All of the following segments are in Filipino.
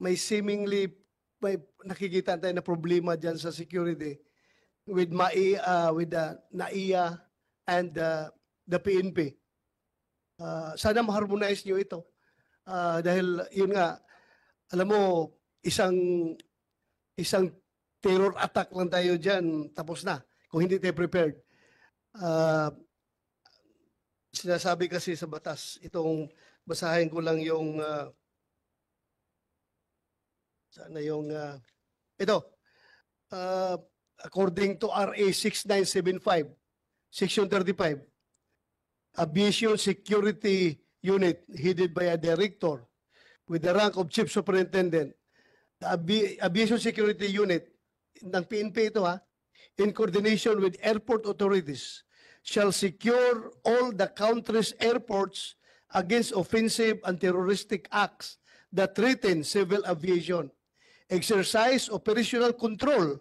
may seemingly may nakikita tayo na problema diyan sa security with with the NAIA and the PNP. Sana ma-harmonize niyo ito. Dahil yun nga, alam mo, isang terror attack lang tayo diyan, tapos na kung hindi tayo prepared. Sinasabi kasi sa batas, itong basahin ko lang yung ito. According to RA 6975, Section 35, Aviation Security Unit headed by a director with the rank of Chief Superintendent. The Aviation Security Unit ng PNP ito in coordination with airport authorities shall secure all the country's airports against offensive and terroristic acts that threaten civil aviation, exercise operational control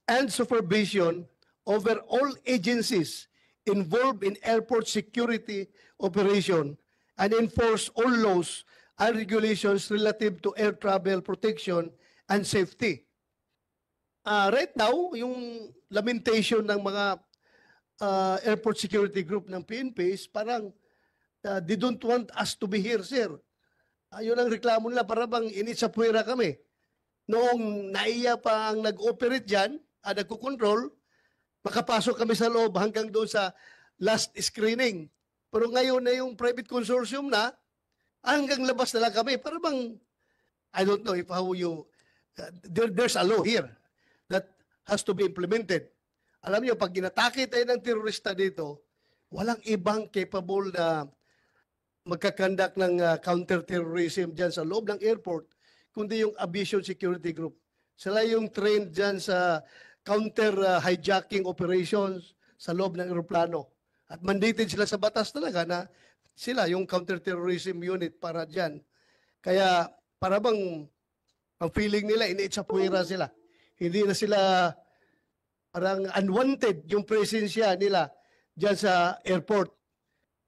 and supervision over all agencies involved in airport security operation, and enforce all laws and regulations relative to air travel protection and safety. Right now, yung lamentation ng mga airport security group ng PNP is parang they don't want us to be here, sir. Yun ang reklamo nila, para bang initsapuera kami. Noong NAIA pa ang nag-operate dyan, nagkukontrol, makapasok kami sa loob hanggang doon sa last screening. Pero ngayon na yung private consortium na, hanggang labas na lang kami. Para bang, I don't know if how you, there's a law here that has to be implemented. Alam niyo, pag ginatake tayo ng terorista dito, walang ibang capable na magkakandak ng counter-terrorism dyan sa loob ng airport, kundi yung Aviation Security Group. Sila yung trained dyan sa counter-hijacking operations sa loob ng aeroplano. At mandated sila sa batas talaga na sila yung counter-terrorism unit para dyan. Kaya para bang ang feeling nila, iniitsapuera sila. Hindi na sila parang unwanted yung presensya nila dyan sa airport.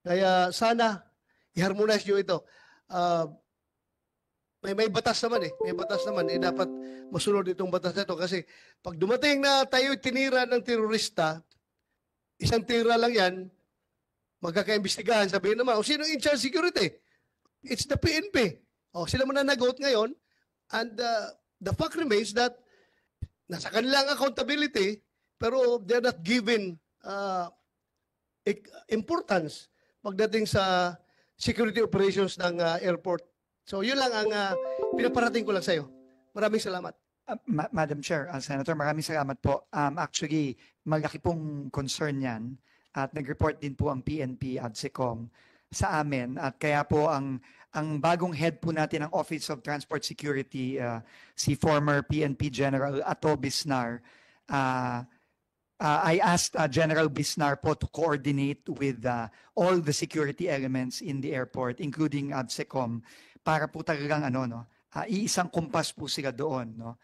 Kaya sana i-harmonize nyo ito. May batas naman eh. May batas naman. Dapat masunod itong batas na ito. Kasi pag dumating na tayo tinira ng terorista, isang tira lang yan, magkakaimbestigahan, sabihin naman, sino in charge security? It's the PNP. Sila mananagot ngayon. And the fact remains that nasa kanilang accountability, pero they're not given importance pagdating sa security operations ng airport. So yun lang ang pinaparating ko lang sa iyo. Maraming salamat. Madam Chair, Senator, maraming salamat po. Actually, malaki pong concern yan at nag-report din po ang PNP ABSECOM sa amin at kaya po ang bagong head po natin ng Office of Transport Security, si former PNP General Ato Bisnar, I asked General Bisnar po to coordinate with all the security elements in the airport, including ABSECOM, para po talagang iisang kumpas po sila doon. No?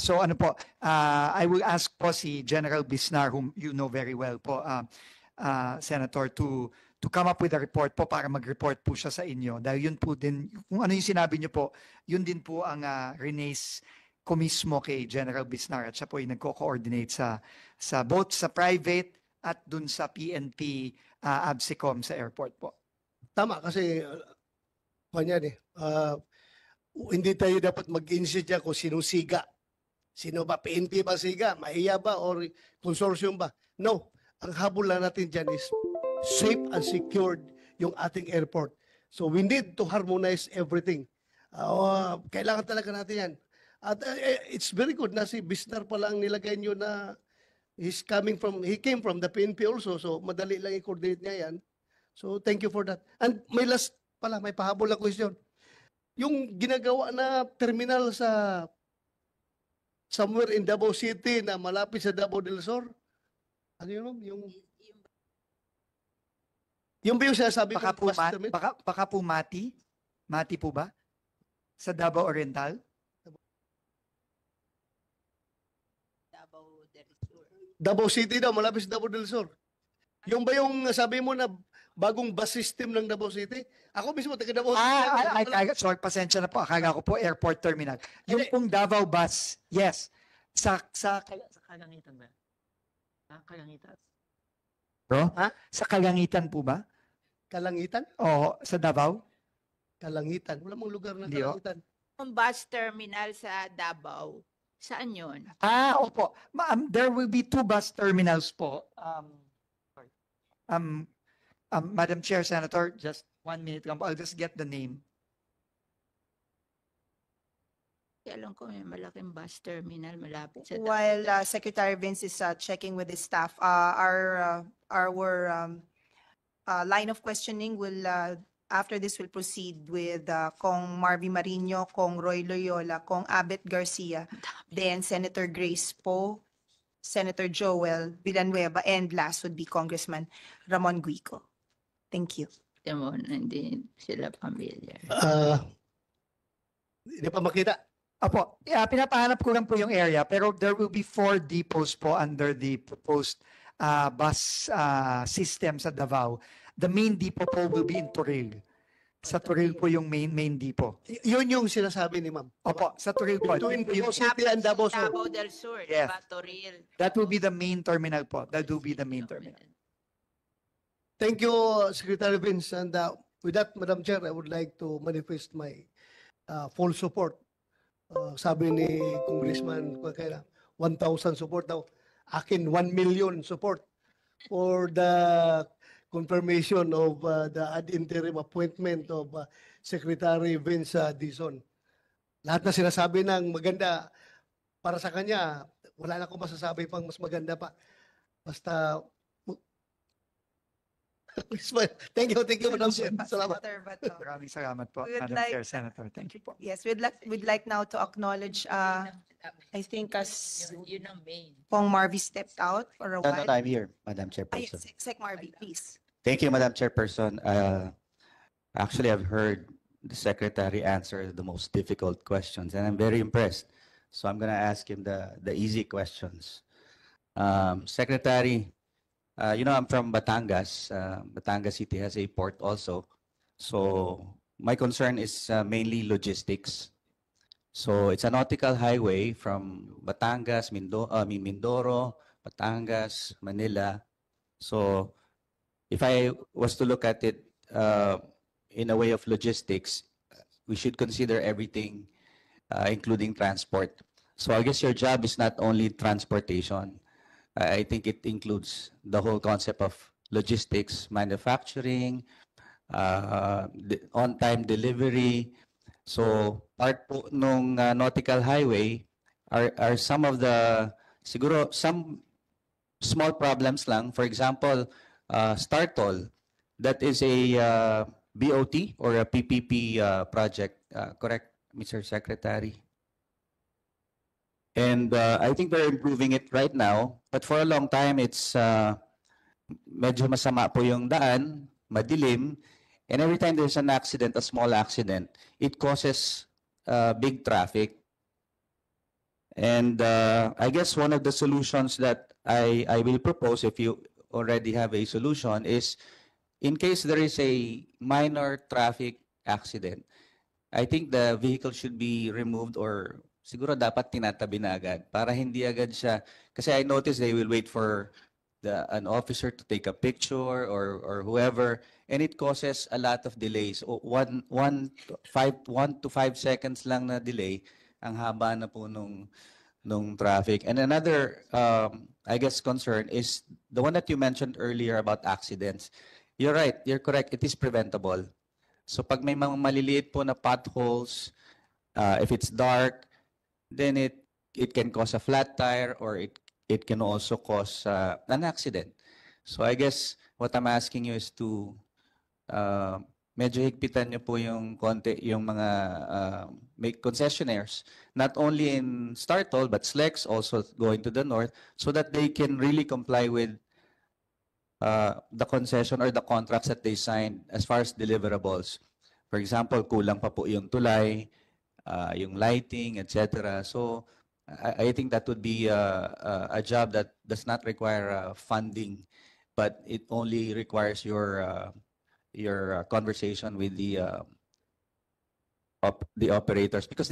So I will ask po si General Bisnar, whom you know very well po, Senator, to come up with a report po para mag-report po siya sa inyo. Dahil yun po din, kung ano yung sinabi niyo po, yun din po ang release ko mismo kay General Bisnar at siya po ay nagko-coordinate sa both sa private at dun sa PNP ABSECOM sa airport po. Tama kasi hindi tayo dapat mag-insist dyan kung sinong siga. Sino ba? PNP ba siga? Mahiya ba? Or consortium ba? No. Ang habol lang natin dyan is safe and secured yung ating airport. So we need to harmonize everything. Kailangan talaga natin yan. At it's very good na si Bisnar pa lang nilagay nyo na he came from the PNP also. So madali lang i-coordinate niya yan. So thank you for that. And may last pala, may pahabol na question. Yung ginagawa na terminal sa somewhere in Davao City na malapit sa Davao del Sur. Ano yun? Yung ba yung sinasabi baka po Mati? Mati po ba? Sa Davao Oriental? Davao City daw, malapit sa Davao del Sur. Yung ba yung sabi mo na bagong bus system ng Davao City. Ako mismo, taga Davao City. Sorry, pasensya na po. Akala ko po airport terminal. Yung Hindi. pong Davao bus, yes. Sa Kalangitan ba? Kalangitan. Bro? Ha? Sa Kalangitan po ba? Kalangitan? Oo, sa Davao? Kalangitan. Wala mong lugar na Hindi, oh. Kalangitan. Ang bus terminal sa Davao. Saan yun? Opo. There will be 2 bus terminals po. Sorry. Madam Chair, Senator, just 1 minute lang po. I'll just get the name. Kaya alam ko may malaking bus terminal malapit sa While Secretary Vince is checking with his staff, our line of questioning will, after this, will proceed with Kong Marvy Marino, Kong Roy Loyola, Kong Abet Garcia, then Senator Grace Poe, Senator Joel Villanueva, and last would be Congressman Ramon Guico. Thank you. Timon, hindi sila familiar. Hindi pa makita. Opo, pinapahanap ko lang po yung area, pero there will be 4 depots po under the proposed bus system sa Davao. The main depot po will be in Toril. Sa Toril po yung main depot. Yun yung sinasabi ni ma'am. Opo, sa Toril po. Between Davao City and Davao Sur. Davao del Sur, Yes. diba? Toril. That will be the main terminal po. That will be the main terminal. Thank you, Secretary Vince. And with that, Madam Chair, I would like to manifest my full support. Sabi ni Congressman, 1,000 support daw. Akin, 1 million support for the confirmation of the ad interim appointment of Secretary Vince Dizon. Lahat na sinasabi ng maganda para sa kanya, wala na akong masasabi pang mas maganda pa. Basta thank you, Madam Chair. Salamat. Senator Bato. Maraming salamat po, We would Madam like- Chair, Senator. Thank you po. Yes, we'd like now to acknowledge, I think as Yun ang main. Kong Marvy stepped out for a No, while. I'm here, Madam Ay, Chairperson. Sec Marvy, please. Thank you, Madam Chairperson. Actually, I've heard the Secretary answer the most difficult questions, and I'm very impressed. So I'm going to ask him the easy questions. Secretary, I'm from Batangas. Batangas City has a port also. So my concern is mainly logistics. So it's a nautical highway from Batangas, Mindoro, Batangas, Manila. So if I was to look at it in a way of logistics, we should consider everything, including transport. So I guess your job is not only transportation. I think it includes the whole concept of logistics, manufacturing, on-time delivery. So part po nung nautical highway are some of the, siguro some small problems lang. For example, Startol, that is a BOT or a PPP project, correct, Mr. Secretary? And I think we're improving it right now, but for a long time, it's medyo masama po yung daan, madilim, and every time there's an accident, a small accident, it causes big traffic. And I guess one of the solutions that I will propose, if you already have a solution, is in case there is a minor traffic accident, I think the vehicle should be removed or siguro dapat tinatabi na agad para hindi agad siya. Kasi I noticed they will wait for an officer to take a picture or whoever, and it causes a lot of delays. 1 to 5 seconds lang na delay, ang haba na po nung traffic. And another, I guess, concern is the one that you mentioned earlier about accidents. You're right, you're correct, it is preventable. So pag may mga maliliit po na potholes, if it's dark, then it can cause a flat tire or it can also cause an accident. So I guess what I'm asking you is to medyo higpitan niyo po yung konti yung mga may concessionaires, not only in Startol but Slex also going to the north, so that they can really comply with the concession or the contracts that they signed as far as deliverables. For example, kulang pa po yung tulay, yung lighting, etc. So I think that would be a job that does not require funding, but it only requires your your conversation with the operators, because